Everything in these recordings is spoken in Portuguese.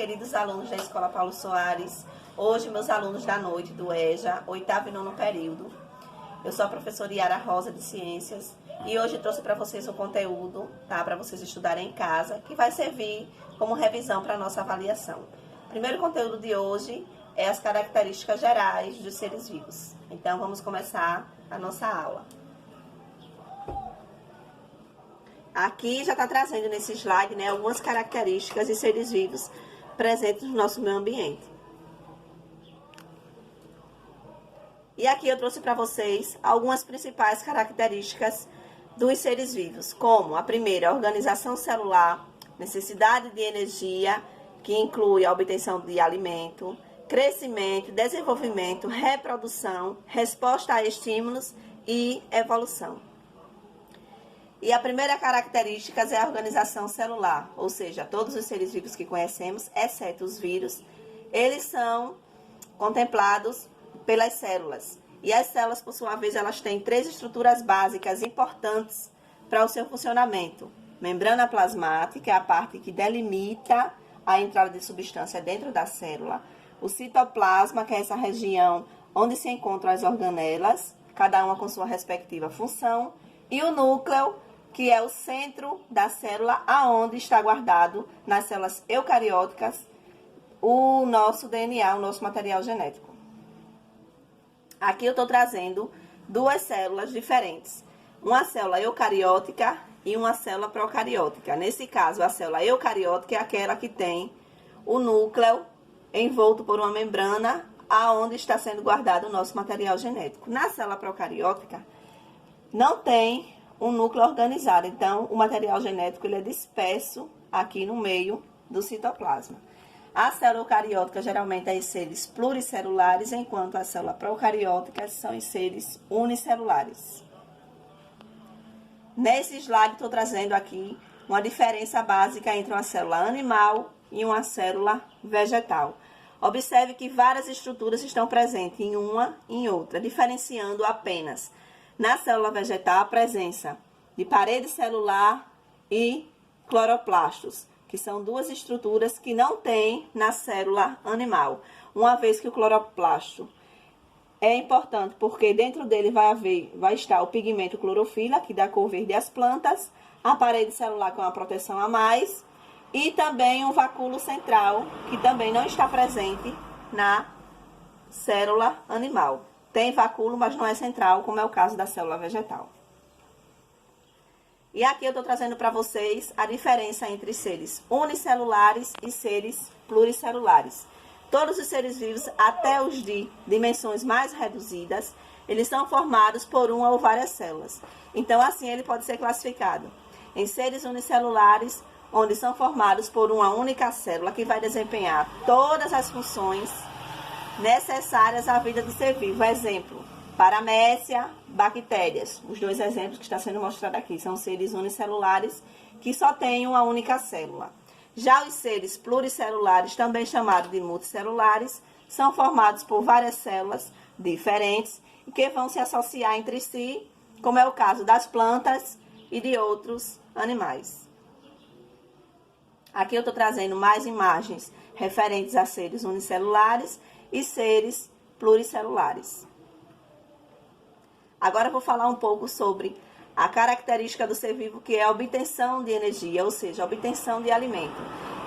queridos alunos da Escola Paulo Soares. Hoje, meus alunos da noite do EJA, 8º e 9º período. Eu sou a professora Yara Rosa de Ciências e hoje trouxe para vocês um conteúdo, tá? Para vocês estudarem em casa, que vai servir como revisão para a nossa avaliação. O primeiro conteúdo de hoje é as características gerais dos seres vivos. Então, vamos começar a nossa aula. Aqui já está trazendo nesse slide, né, algumas características de seres vivos presentes no nosso meio ambiente. E aqui eu trouxe para vocês algumas principais características dos seres vivos, como a primeira, a organização celular, necessidade de energia, que inclui a obtenção de alimento, crescimento, desenvolvimento, reprodução, resposta a estímulos e evolução. E a primeira característica é a organização celular, ou seja, todos os seres vivos que conhecemos, exceto os vírus, eles são contemplados pelas células. E as células, por sua vez, elas têm três estruturas básicas importantes para o seu funcionamento. Membrana plasmática, que é a parte que delimita a entrada de substância dentro da célula. O citoplasma, que é essa região onde se encontram as organelas, cada uma com sua respectiva função. E o núcleo, que é o centro da célula, aonde está guardado nas células eucarióticas o nosso DNA, o nosso material genético. Aqui eu estou trazendo duas células diferentes, uma célula eucariótica e uma célula procariótica. Nesse caso, a célula eucariótica é aquela que tem o núcleo envolto por uma membrana, aonde está sendo guardado o nosso material genético. Na célula procariótica, não tem um núcleo organizado, então o material genético ele é disperso aqui no meio do citoplasma. A célula eucariótica geralmente é em seres pluricelulares, enquanto a célula procariótica são em seres unicelulares. Nesse slide estou trazendo aqui uma diferença básica entre uma célula animal e uma célula vegetal. Observe que várias estruturas estão presentes em uma e em outra, diferenciando apenas na célula vegetal a presença de parede celular e cloroplastos, que são duas estruturas que não tem na célula animal. Uma vez que o cloroplasto é importante porque dentro dele vai estar o pigmento clorofila, que dá cor verde às plantas, a parede celular com uma proteção a mais e também um vacúolo central, que também não está presente na célula animal. Tem vacúolo, mas não é central, como é o caso da célula vegetal. E aqui eu estou trazendo para vocês a diferença entre seres unicelulares e seres pluricelulares. Todos os seres vivos, até os de dimensões mais reduzidas, eles são formados por uma ou várias células. Então, assim, ele pode ser classificado em seres unicelulares, onde são formados por uma única célula que vai desempenhar todas as funções necessárias à vida do ser vivo. Exemplo, paramécia, bactérias. Os dois exemplos que está sendo mostrado aqui são seres unicelulares que só têm uma única célula. Já os seres pluricelulares, também chamados de multicelulares, são formados por várias células diferentes e que vão se associar entre si, como é o caso das plantas e de outros animais. Aqui eu estou trazendo mais imagens referentes a seres unicelulares e seres pluricelulares. Agora eu vou falar um pouco sobre a característica do ser vivo, que é a obtenção de energia, ou seja, a obtenção de alimento.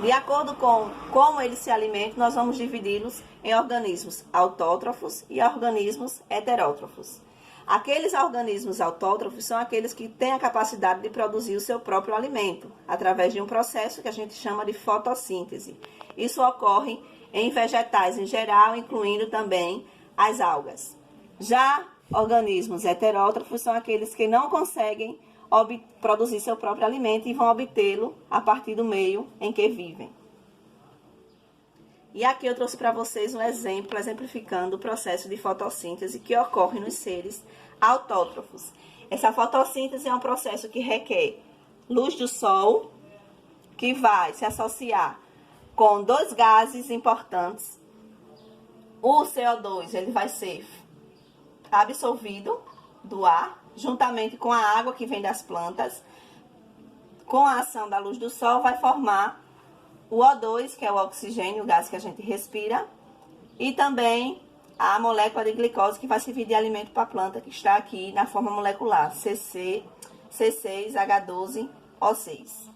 De acordo com como eles se alimentam, nós vamos dividi-los em organismos autótrofos e organismos heterótrofos. Aqueles organismos autótrofos são aqueles que têm a capacidade de produzir o seu próprio alimento, através de um processo que a gente chama de fotossíntese. Isso ocorre em vegetais em geral, incluindo também as algas. Já organismos heterótrofos são aqueles que não conseguem produzir seu próprio alimento e vão obtê-lo a partir do meio em que vivem. E aqui eu trouxe para vocês um exemplo, exemplificando o processo de fotossíntese que ocorre nos seres autótrofos. Essa fotossíntese é um processo que requer luz do sol, que vai se associar com dois gases importantes. O CO2 ele vai ser absorvido do ar, juntamente com a água que vem das plantas. Com a ação da luz do sol, vai formar o O2, que é o oxigênio, o gás que a gente respira, e também a molécula de glicose que vai servir de alimento para a planta, que está aqui na forma molecular, C6H12O6.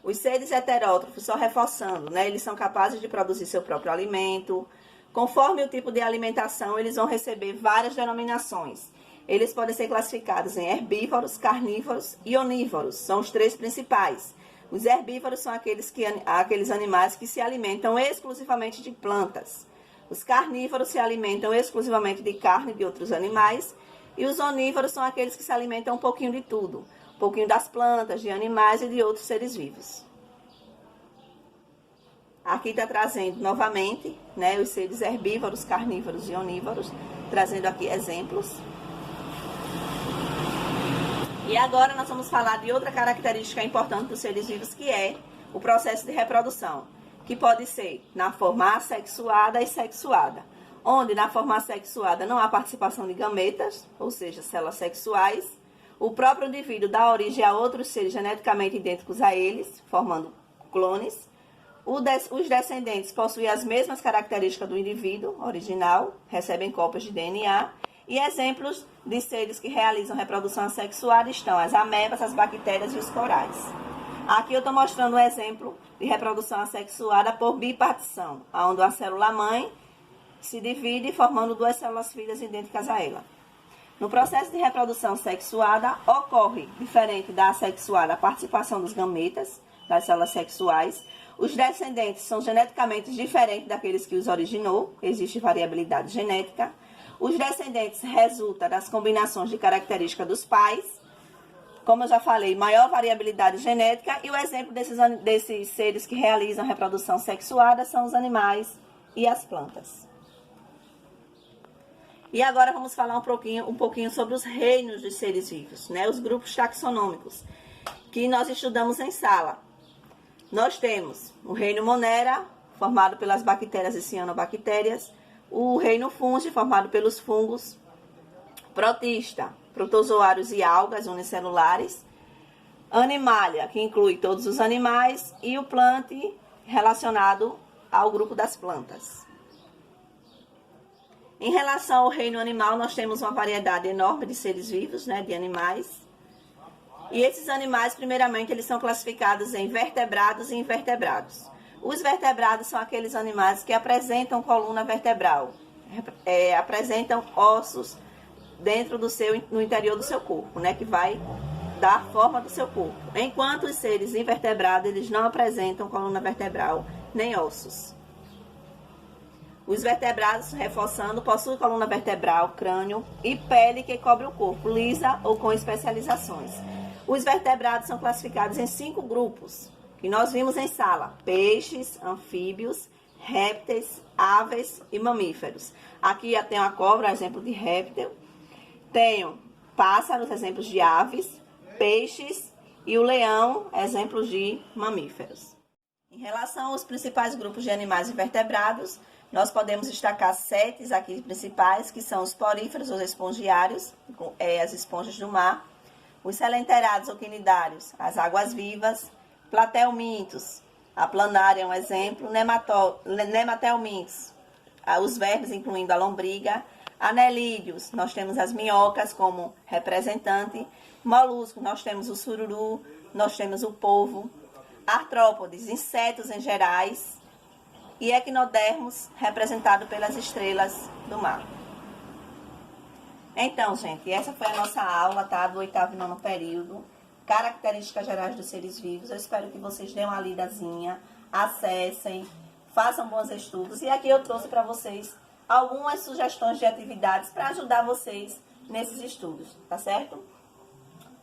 Os seres heterótrofos, só reforçando, né? Eles são capazes de produzir seu próprio alimento. Conforme o tipo de alimentação, eles vão receber várias denominações. Eles podem ser classificados em herbívoros, carnívoros e onívoros. São os três principais. Os herbívoros são aqueles animais que se alimentam exclusivamente de plantas. Os carnívoros se alimentam exclusivamente de carne de outros animais. E os onívoros são aqueles que se alimentam um pouquinho de tudo. Um pouquinho das plantas, de animais e de outros seres vivos. Aqui está trazendo novamente, né, os seres herbívoros, carnívoros e onívoros. Trazendo aqui exemplos. E agora nós vamos falar de outra característica importante dos seres vivos, que é o processo de reprodução, que pode ser na forma assexuada e sexuada, onde na forma assexuada não há participação de gametas, ou seja, células sexuais. O próprio indivíduo dá origem a outros seres geneticamente idênticos a eles, formando clones. Os descendentes possuem as mesmas características do indivíduo original, recebem cópias de DNA. E exemplos de seres que realizam reprodução assexuada estão as amebas, as bactérias e os corais. Aqui eu estou mostrando um exemplo de reprodução assexuada por bipartição, onde a célula-mãe se divide formando duas células filhas idênticas a ela. No processo de reprodução sexuada, ocorre, diferente da assexuada, a participação dos gametas, das células sexuais. Os descendentes são geneticamente diferentes daqueles que os originou, existe variabilidade genética. Os descendentes resultam das combinações de características dos pais. Como eu já falei, maior variabilidade genética. E o exemplo desses seres que realizam reprodução sexuada são os animais e as plantas. E agora vamos falar um pouquinho sobre os reinos dos seres vivos, né? Os grupos taxonômicos, que nós estudamos em sala. Nós temos o reino Monera, formado pelas bactérias e cianobactérias. O reino Fungi, formado pelos fungos. Protista, protozoários e algas unicelulares. Animalia, que inclui todos os animais. E o Plante, relacionado ao grupo das plantas. Em relação ao reino animal, nós temos uma variedade enorme de seres vivos, né, de animais. E esses animais, primeiramente, eles são classificados em vertebrados e invertebrados. Os vertebrados são aqueles animais que apresentam coluna vertebral, apresentam ossos no interior do seu corpo, né, que vai dar forma do seu corpo. Enquanto os seres invertebrados, eles não apresentam coluna vertebral nem ossos. Os vertebrados, reforçando, possuem coluna vertebral, crânio e pele que cobre o corpo, lisa ou com especializações. Os vertebrados são classificados em 5 grupos, que nós vimos em sala: peixes, anfíbios, répteis, aves e mamíferos. Aqui eu tenho a cobra, exemplo de réptil. Tenho pássaros, exemplos de aves, peixes e o leão, exemplos de mamíferos. Em relação aos principais grupos de animais invertebrados, nós podemos destacar 7 aqui principais, que são os poríferos, os espongiários, as esponjas do mar, os selenterados ou quinidários, as águas-vivas, platelmintos, a planária é um exemplo, nematelmintos, os vermes, incluindo a lombriga, anelídeos, nós temos as minhocas como representante, moluscos, nós temos o sururu, nós temos o polvo, artrópodes, insetos em gerais, e equinodermos, representado pelas estrelas do mar. Então, gente, essa foi a nossa aula, tá? Do 8º e 9º período. Características gerais dos seres vivos. Eu espero que vocês dêem uma lidazinha, acessem, façam bons estudos. E aqui eu trouxe para vocês algumas sugestões de atividades para ajudar vocês nesses estudos, tá certo?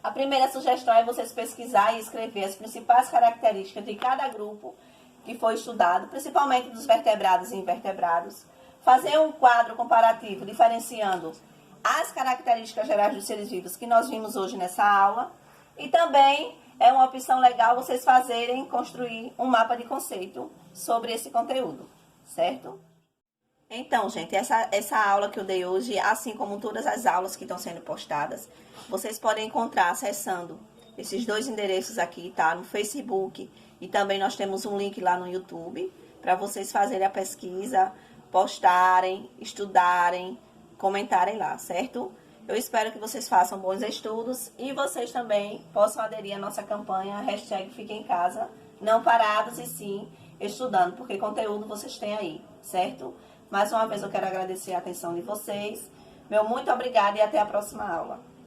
A primeira sugestão é vocês pesquisar e escrever as principais características de cada grupo que foi estudado, principalmente dos vertebrados e invertebrados. Fazer um quadro comparativo, diferenciando as características gerais dos seres vivos que nós vimos hoje nessa aula. E também é uma opção legal vocês construir um mapa de conceito sobre esse conteúdo, certo? Então, gente, essa aula que eu dei hoje, assim como todas as aulas que estão sendo postadas, vocês podem encontrar acessando esses 2 endereços aqui, tá? No Facebook E também nós temos um link lá no YouTube para vocês fazerem a pesquisa, postarem, estudarem, comentarem lá, certo? Eu espero que vocês façam bons estudos e vocês também possam aderir à nossa campanha #Fiquem em Casa, não parados e sim estudando, porque conteúdo vocês têm aí, certo? Mais uma vez eu quero agradecer a atenção de vocês. Meu muito obrigada e até a próxima aula.